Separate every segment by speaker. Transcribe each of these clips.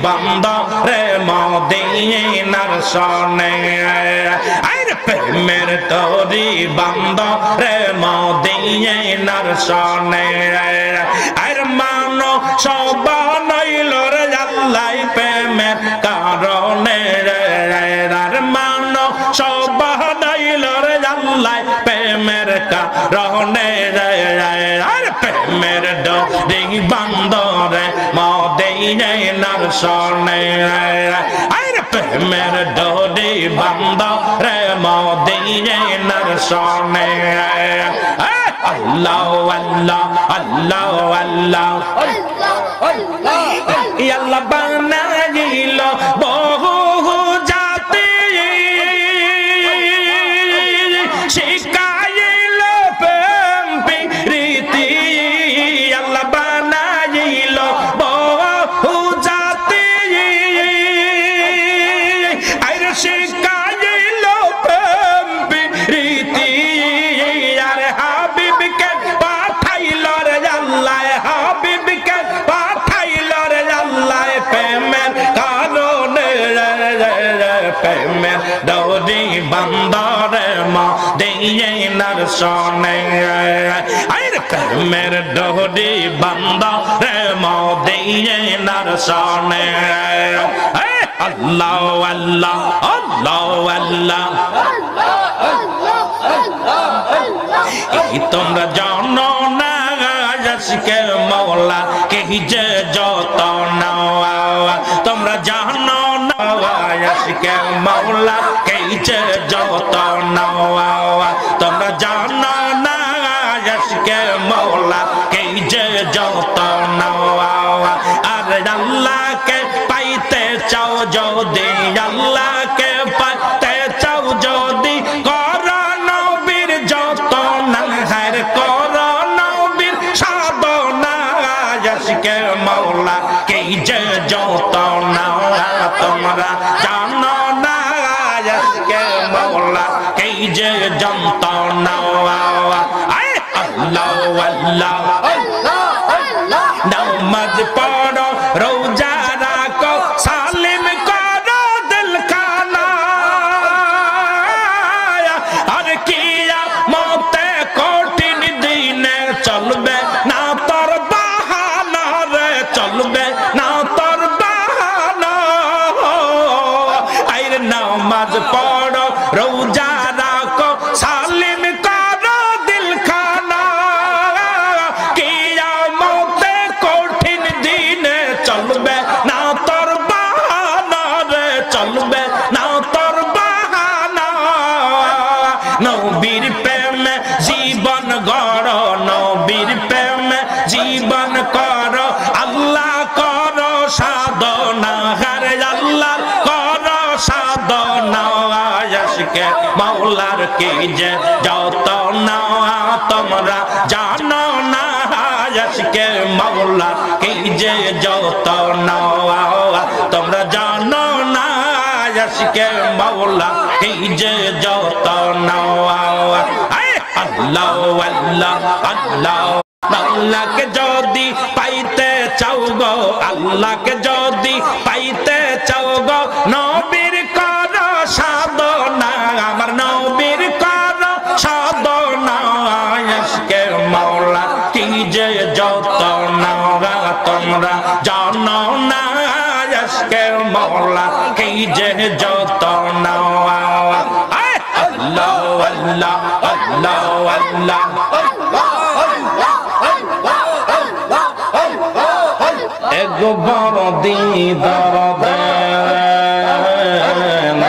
Speaker 1: বান্দরে মদিনার সনে আরে প্রেমের তরি বান্দরে মদিনার সনে আর মানো সবা নইল রে আল্লাহ প্রেমের কারণে আর মানো সবা নইল রে আল্লাহ প্রেমের কারণে আর প্রেমের ডরি বান্দরে মদিনার সনে আর প্রেমের ডরি বান্দরে মদিনার সনে আল্লাহ আল্লাহ আল্লাহ আল্লাহ আল্লাহ বানাইল বহু জাতি শিখাইল প্রেম প্রীতি আল্লাহ বানাইল বহু জাতি আর শিখাইল প্রেম প্রীতি আর হাবিবকে পাঠাইল রে আল্লাহ হাবিবকে পাঠাইল রে আল্লাহ প্রেমের কারণে প্রেমের ডরি বান্দরে মদিনার সনে আর প্রেমের ডরি বান্দরে মদিনার সনে আল্লাহ আল্লাহ আল্লাহ আল্লাহ এই তোমরা জানো না আশিকে মওলা কে যে যত নাওয়া তোমরা জানো না আশিকে মওলা কে যে যত নাওয়া তোমরা জানো না আশিকে মওলা কে যে যত নাওয়া আর আল্লাহকে পাইতে চাও যদি আল্লাহকে পাইতে চাও যদি করো নবীর যত নাহার করো নবীর সাধনা আশিকে মওলা কে যে যত নাওয়া তোমরা জানো না আশিকে মওলা কে যে যত নাওয়া আল্লাহ আল্লাহ নামাজ পড়ো রোজা রাখো সালিম করো দিল খানা আর কিয়ামতে কঠিন দিনে চলবে না তোর বাহানা রে চলবে না তোর বাহানা আইরে নামাজ পড়ো রোজা রাখো সালিম করো দিল খানা কিয়ামতে কঠিন দিনে চলবে না তোর বাহানা রে চলবে না তোর বাহানা নবীর প্রেমে জীবন গড়ো নবীর প্রেমে জীবন করো আল্লাহ করো সাধনা হরে আল্লাহ করো সাধনা আশিকে মওলার কি যে যত নাওয়া তোমরা জানো না আশিকে মওলা কি যে যত নাওয়া তোমরা জানো না আশিকে মওলা কি যে যত নাওয়া আল্লাহ আল্লাহ আল্লাহ আল্লাহকে যদি পাইতে চাও গো আল্লাহকে যদি পাইতে চাও গো নবীর করো সাধনা আমার নবীর করো সাধনা আশিকে মওলা কি যে যত নাওয়া তোমরা জানো না আশিকে মওলা কি যে যত নাওয়া আল্লাহ আল্লাহ আল্লাহ আল্লাহ একবার দিদার দেন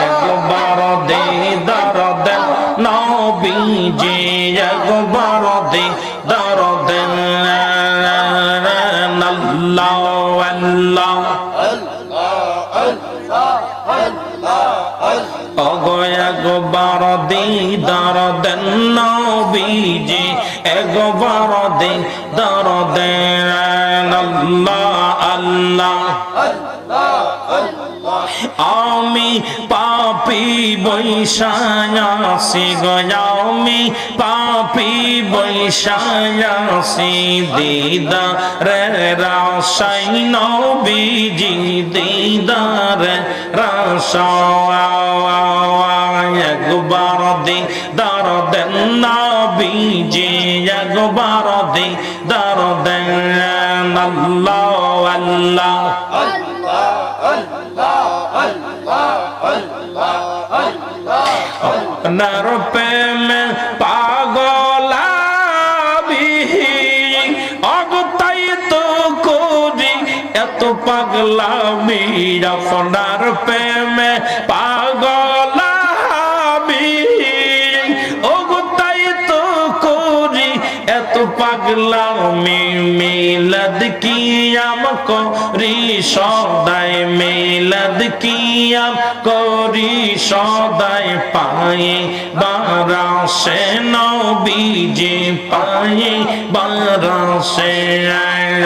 Speaker 1: একবার দিদার দেন নবীজি একবার দিদার দেন আল্লাহ আল্লাহ ওগো একবার দিদার দেন নবীজি একবার দিদার দেন আল্লাহ আল্লাহ আমি পাপ পাপি বৈশায়াসি গয়ামি পাপি বৈশায়াসি দিদারে রাশাই নবীজি দিদারে রাশায় একবার দিদার দেন নবীজি একবার দিদার দেন আল্লাহ আল্লাহ আপনার প্রেমে পাগল আমি অগতাই তো করি এত পাগলামি আপনার প্রেমে পাগল আমি অগতাই তো করি এত পাগলামি মিলাদ কিয়াম করি সদাই মিলাদ কিয়াম করি সদাই পায়ে বারাসে নবীজি পায়ে বারাসে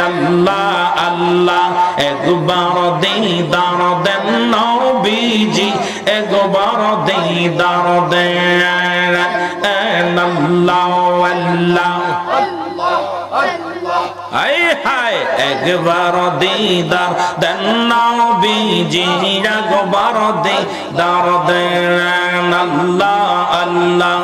Speaker 1: আল্লাহ আল্লাহ একবার দিদার দেন নবীজি একবার দিদার দেন আল্লাহ আল্লাহ হায় হায় একবার দিদার দেন নবীজি একবার দিদার দেন আল্লাহ আল্লাহ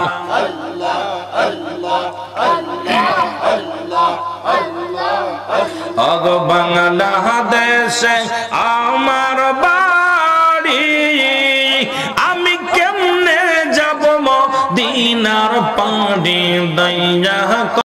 Speaker 1: অগ বাংলাদেশে আমার বাড়ি আমি কেমনে যাব মদিনার পাড়ি দইয়া